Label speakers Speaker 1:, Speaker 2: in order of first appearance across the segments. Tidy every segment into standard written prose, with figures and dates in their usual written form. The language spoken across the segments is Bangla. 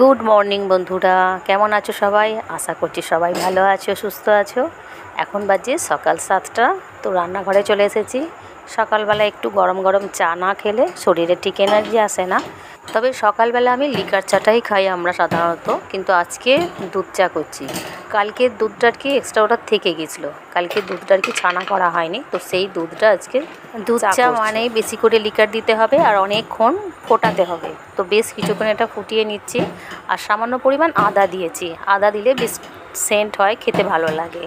Speaker 1: গুড মর্নিং বন্ধুরা, কেমন আছো সবাই? আশা করছি সবাই ভালো আছো, সুস্থ আছো। এখন বাজে সকাল 7টা। তো রান্নাঘরে চলে এসেছি। সকালবেলা একটু গরম গরম চা না খেলে শরীরে ঠিক এনার্জি আসে না। তবে সকালবেলা আমি লিকার চাটাই খাই আমরা সাধারণত, কিন্তু আজকে দুধ চা করছি। কালকের দুধটা আর কি এক্সট্রা ওটা থেকে গেছিলো, কালকে দুধটা আর কি ছানা করা হয়নি, তো সেই দুধটা আজকে দুধ চা মানেই বেশি করে লিকার দিতে হবে আর অনেকক্ষণ ফোটাতে হবে। তো বেশ কিছুক্ষণ এটা ফুটিয়ে নিচ্ছি আর সামান্য পরিমাণ আদা দিয়েছি। আদা দিলে বেশ সেন্ট হয়, খেতে ভালো লাগে।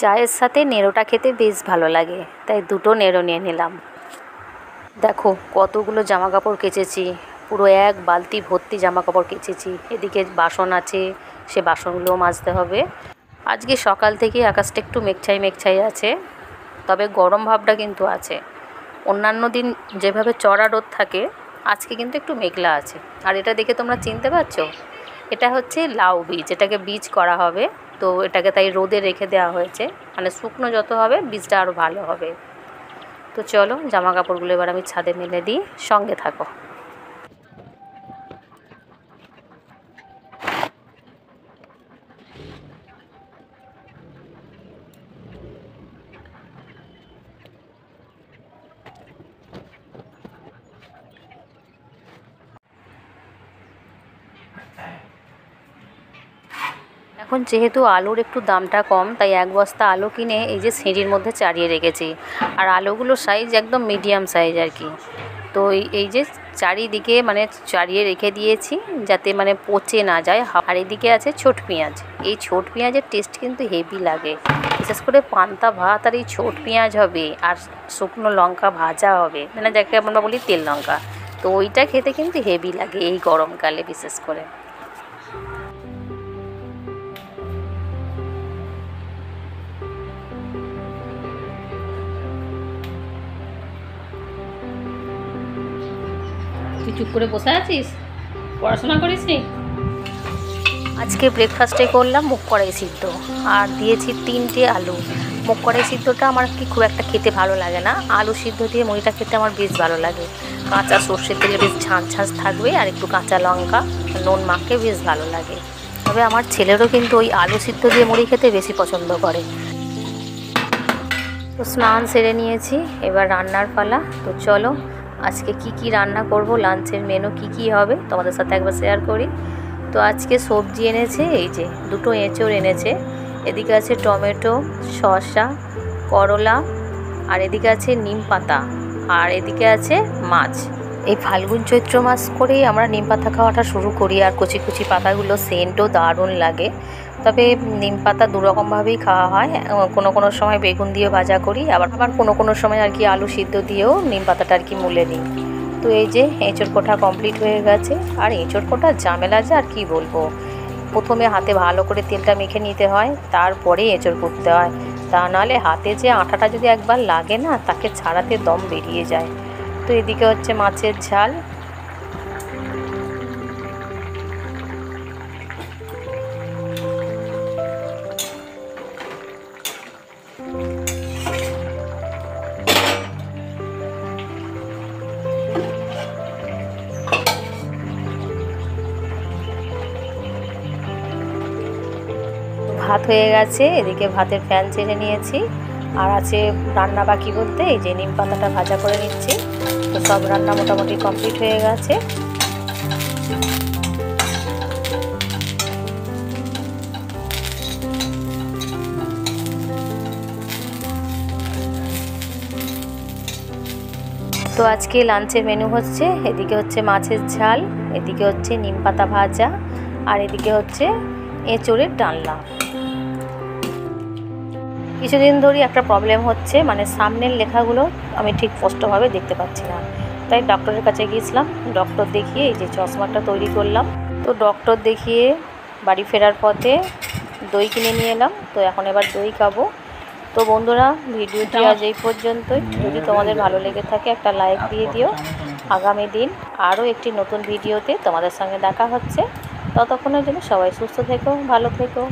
Speaker 1: চায়ের সাথে নেড়োটা খেতে বেশ ভালো লাগে, তাই দুটো নেড়ো নিয়ে নিলাম। দেখো কতগুলো জামা কাপড় কেচেছি, পুরো এক বালতি ভর্তি জামা কাপড় কেচেছি। এদিকে বাসন আছে, সে বাসনগুলোও মাজতে হবে। আজকে সকাল থেকে আকাশটা একটু মেঘছাই মেঘছাই আছে, তবে গরম ভাবটা কিন্তু আছে। অন্যান্য দিন যেভাবে চড়া রোদ থাকে, আজকে কিন্তু একটু মেঘলা আছে। আর এটা দেখে তোমরা চিনতে পারছো, এটা হচ্ছে লাউ বীজ, এটাকে বীজ করা হবে। তো এটাকে তাই রোদে রেখে দেওয়া হয়েছে, মানে শুকনো যত হবে বীজটা আরও ভালো হবে। তো চলো জামা কাপড়গুলো এবার আমি ছাদে মেলে দিই, সঙ্গে থাকো। এখন যেহেতু আলুর একটু দামটা কম, তাই এক বস্তা আলু কিনে এই যে সিঁড়ির মধ্যে চারিয়ে রেখেছি। আর আলুগুলোর সাইজ একদম মিডিয়াম সাইজ আর কি। তো এই যে চারিদিকে মানে চারিয়ে রেখে দিয়েছি, যাতে মানে পচে না যায়। আর এদিকে আছে ছোট পেঁয়াজ। এই ছোট পেঁয়াজের টেস্ট কিন্তু হেভি লাগে, বিশেষ করে পান্তা ভাত আর এই ছোট পেঁয়াজ হবে আর শুকনো লঙ্কা ভাজা হবে, মানে যাকে আমরা বলি তেল লঙ্কা। তো ওইটা খেতে কিন্তু হেভি লাগে এই গরমকালে বিশেষ করে। তুই চুপ করে বসে আছিস, পড়াশোনা করিস নি? আজকে ব্রেকফাস্টে করলাম মুগ কড়াই সিদ্ধ আর দিয়েছি 3টে আলু। মুগ কড়াই সিদ্ধটা আমার কি খুব একটা খেতে ভালো লাগে না, আলু সিদ্ধ দিয়ে মুড়িটা খেতে আমার বেশ ভালো লাগে। কাঁচা সর্ষের তেলে বেশ ঝাঁঝ ঝাঁঝ থাকবে আর একটু কাঁচা লঙ্কা নুন মাখে বেশ ভালো লাগে। তবে আমার ছেলেরও কিন্তু ওই আলু সিদ্ধ দিয়ে মুড়ি খেতে বেশি পছন্দ করে। তো স্নান সেরে নিয়েছি, এবার রান্নার পালা। তো চলো আজকে কি কি রান্না করব, লাঞ্চের মেনু কি কি হবে তোমাদের সাথে একবার শেয়ার করি। তো আজকে সবজি এনেছে, এই যে দুটো এঁচোড় এনেছে। এদিকে আছে টমেটো, শসা, করলা, আর এদিকে আছে নিম পাতা, আর এদিকে আছে মাছ। এই ফাল্গুন চৈত্র মাস করেই আমরা নিম পাতা খাওয়াটা শুরু করি, আর কচি কচি পাতাগুলো সেন্টও দারুণ লাগে। তবে নিম পাতা দুরকমভাবেই খাওয়া হয়, কোনো কোনো সময় বেগুন দিয়ে ভাজা করি, আবার কোনো কোনো সময় আর কি আলু সিদ্ধ দিয়েও নিম পাতাটা আর কি মুলে নিই। তো এই যে এঁচোড় কোটা কমপ্লিট হয়ে গেছে। আর এঁচোড় কোটা ঝামেলা যে আর কি বলবো, প্রথমে হাতে ভালো করে তেলটা মেখে নিতে হয়, তারপরে এঁচোড় করতে হয়। তা নাহলে হাতে যে আঠাটা যদি একবার লাগে না, তাকে ছাড়াতে দম বেরিয়ে যায়। তো এদিকে হচ্ছে মাছের ঝাল। ভাত হয়ে গেছে, এদিকে ভাতের ফ্যান ছেড়ে নিয়েছি। আর আছে রান্না বাকি বলতে এই যে নিম পাতাটা ভাজা করে নিচ্ছি। তো সব রান্না মোটামুটি কমপ্লিট হয়ে গেছে। তো আজকে লাঞ্চের মেনু হচ্ছে, এদিকে হচ্ছে মাছের ঝাল, এদিকে হচ্ছে নিম পাতা ভাজা, আর এদিকে হচ্ছে এঁচোড়ের ডালনা। কিছুদিন ধরেই একটা প্রবলেম হচ্ছে, মানে সামনের লেখাগুলো আমি ঠিক স্পষ্টভাবে দেখতে পাচ্ছি না। তাই ডক্টরের কাছে গিয়েছিলাম, ডক্টর দেখিয়ে এই যে চশমাটা তৈরি করলাম। তো ডক্টর দেখিয়ে বাড়ি ফেরার পথে দই কিনে নিয়ে এলাম। তো এখন এবার দই খাবো। তো বন্ধুরা, ভিডিওটি আজ এই পর্যন্তই। যদি তোমাদের ভালো লেগে থাকে একটা লাইক দিয়ে দিও। আগামী দিন আরও একটি নতুন ভিডিওতে তোমাদের সঙ্গে দেখা হচ্ছে। ততক্ষণের জন্য সবাই সুস্থ থেকো, ভালো থেকো।